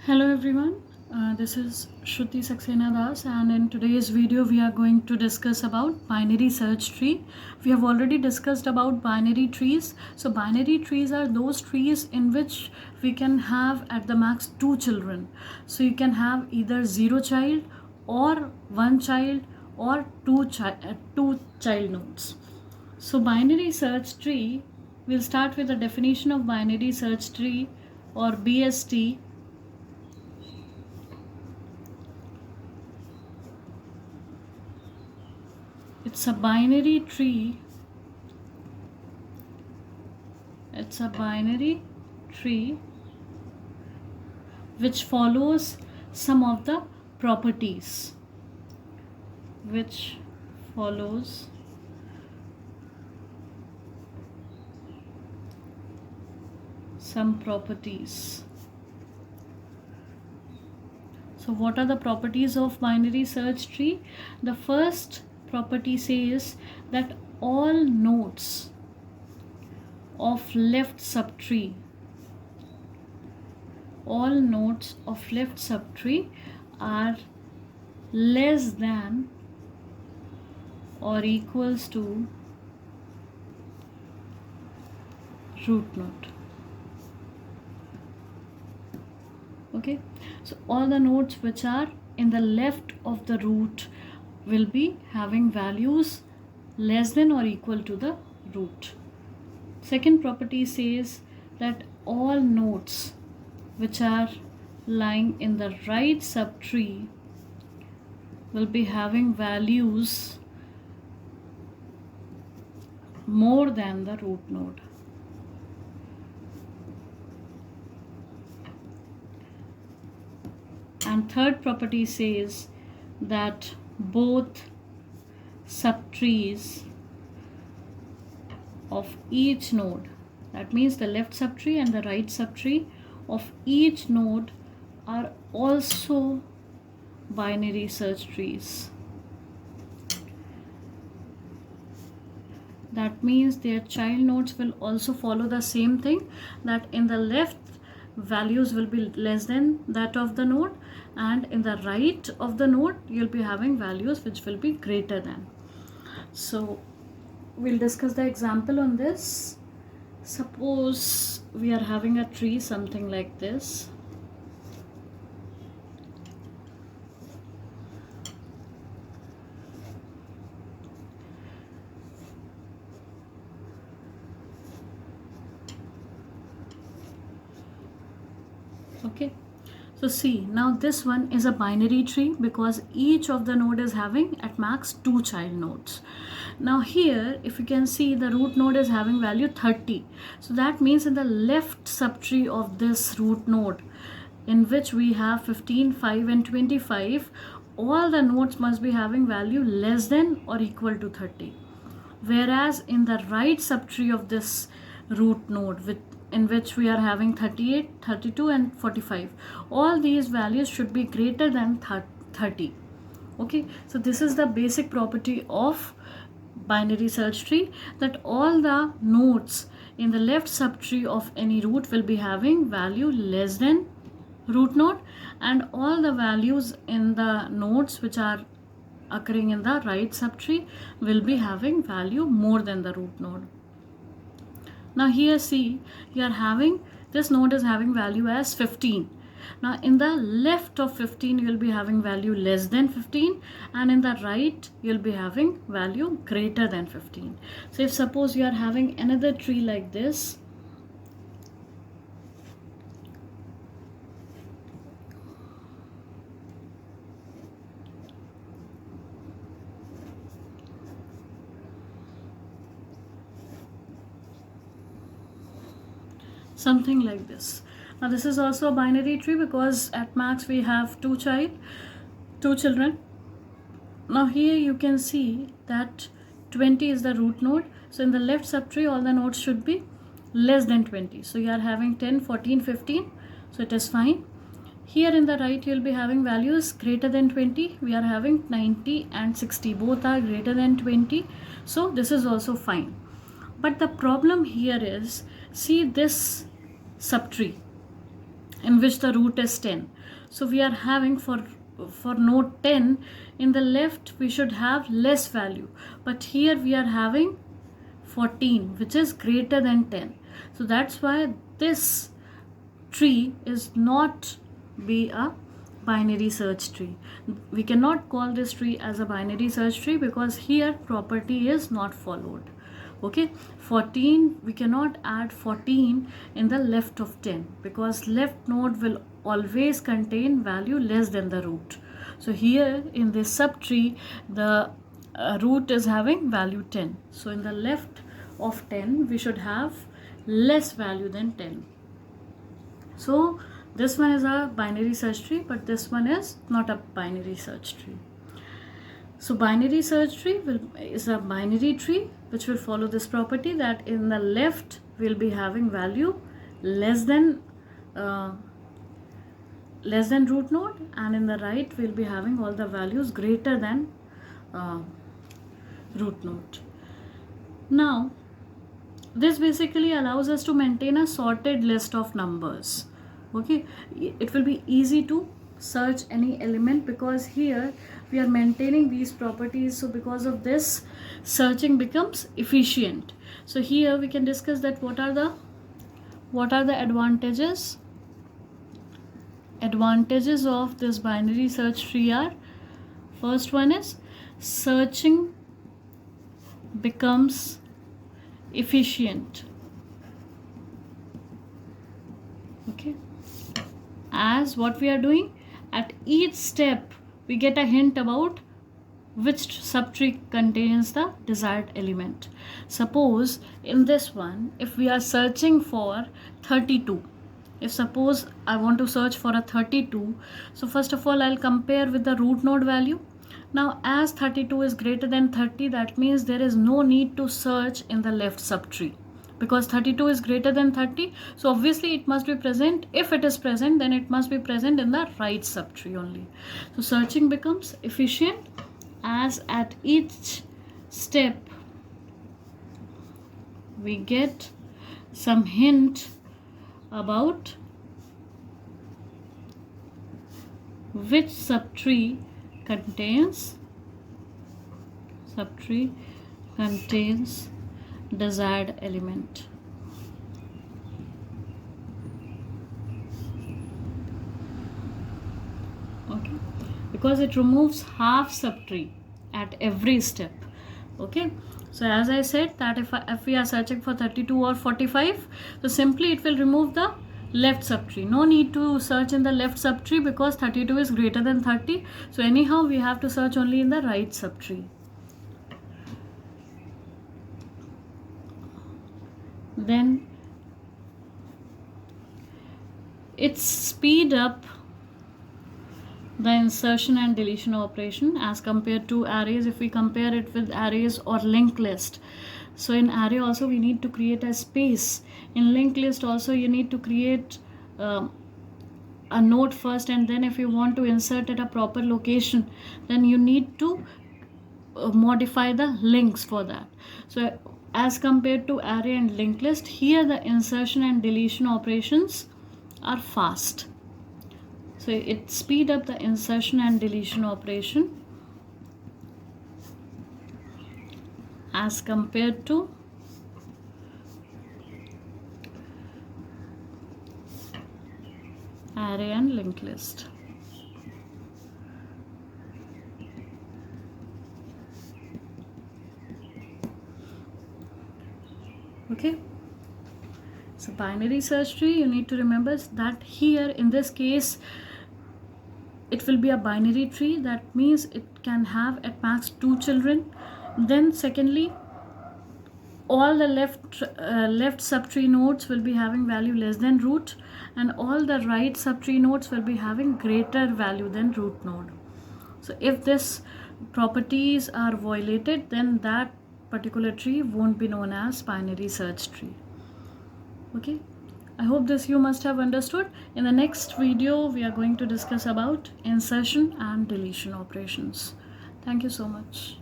Hello everyone, this is Shruti Saxena Das, and in today's video we are going to discuss about binary search tree. We have already discussed about binary trees. So binary trees are those trees in which we can have at the max two children. So you can have either zero child or one child or two child nodes. So binary search tree, we'll start with the definition of binary search tree or BST. It's a binary tree. It's a binary tree which follows some of the properties. Which follows some properties. So what are the properties of binary search tree? The first property says that all nodes of left subtree, all nodes of left subtree are less than or equals to root node. Okay, so all the nodes which are in the left of the root will be having values less than or equal to the root. Second property says that all nodes which are lying in the right subtree will be having values more than the root node. And third property says that both subtrees of each node, that means the left subtree and the right subtree of each node, are also binary search trees. That means their child nodes will also follow the same thing, that in the left values will be less than that of the node, and in the right of the node you'll be having values which will be greater than. So we'll discuss the example on this. Suppose we are having a tree something like this. Okay, so see, now this one is a binary tree because each of the node is having at max two child nodes. Now here, if you can see, the root node is having value 30. So that means in the left subtree of this root node, in which we have 15, 5 and 25, all the nodes must be having value less than or equal to 30. Whereas in the right subtree of this root node, in which we are having 38, 32 and 45, all these values should be greater than 30. Okay, so this is the basic property of binary search tree, that all the nodes in the left subtree of any root will be having value less than root node, and all the values in the nodes which are occurring in the right subtree will be having value more than the root node. Now here see, you are having, this node is having value as 15. Now in the left of 15 you will be having value less than 15, and in the right you will be having value greater than 15. So if suppose you are having another tree like this, something like this. Now this is also a binary tree because at max we have two children. Now here you can see that 20 is the root node. So in the left subtree all the nodes should be less than 20. So you are having 10, 14, 15. So it is fine. Here in the right you will be having values greater than 20. We are having 90 and 60. Both are greater than 20. So this is also fine. But the problem here is, see this subtree. in which the root is 10. So we are having for node 10, in the left we should have less value, but here we are having 14, which is greater than 10. So that's why this tree is not be a binary search tree. We cannot call this tree as a binary search tree because here property is not followed. Okay, 14, we cannot add 14 in the left of 10 because left node will always contain value less than the root. So here in this subtree, the root is having value 10. So in the left of 10, we should have less value than 10. So this one is a binary search tree, but this one is not a binary search tree. So binary search tree is a binary tree which will follow this property that in the left we'll be having value less than root node, and in the right we'll be having all the values greater than root node. Now this basically allows us to maintain a sorted list of numbers. Okay, it will be easy to search any element because here we are maintaining these properties. So because of this, searching becomes efficient. So here we can discuss that what are the advantages of this binary search tree are. First one is searching becomes efficient. Okay, as what we are doing at each step we get a hint about which subtree contains the desired element. Suppose in this one, if we are searching for 32, if suppose I want to search for a 32, so first of all I'll compare with the root node value. Now as 32 is greater than 30, that means there is no need to search in the left subtree because 32 is greater than 30. So obviously it must be present. If it is present, then it must be present in the right subtree only. So searching becomes efficient as at each step we get some hint about which subtree contains desired element. Okay, because it removes half subtree at every step. Okay, so as I said that if we are searching for 32 or 45, so simply it will remove the left subtree. No need to search in the left subtree because 32 is greater than 30. So anyhow we have to search only in the right subtree. Then it speed up the insertion and deletion operation as compared to arrays. If we compare it with arrays or linked list, so in array also we need to create a space. In linked list also you need to create a node first, and then if you want to insert at a proper location, then you need to modify the links for that. So as compared to array and linked list, here the insertion and deletion operations are fast. So it speed up the insertion and deletion operation as compared to array and linked list. Okay, so binary search tree, you need to remember that here in this case it will be a binary tree. That means it can have at max 2 children. Then secondly, all the left subtree nodes will be having value less than root, and all the right subtree nodes will be having greater value than root node. So if this properties are violated, then that particular tree won't be known as binary search tree. Okay, I hope this you must have understood. In the next video we are going to discuss about insertion and deletion operations. Thank you so much.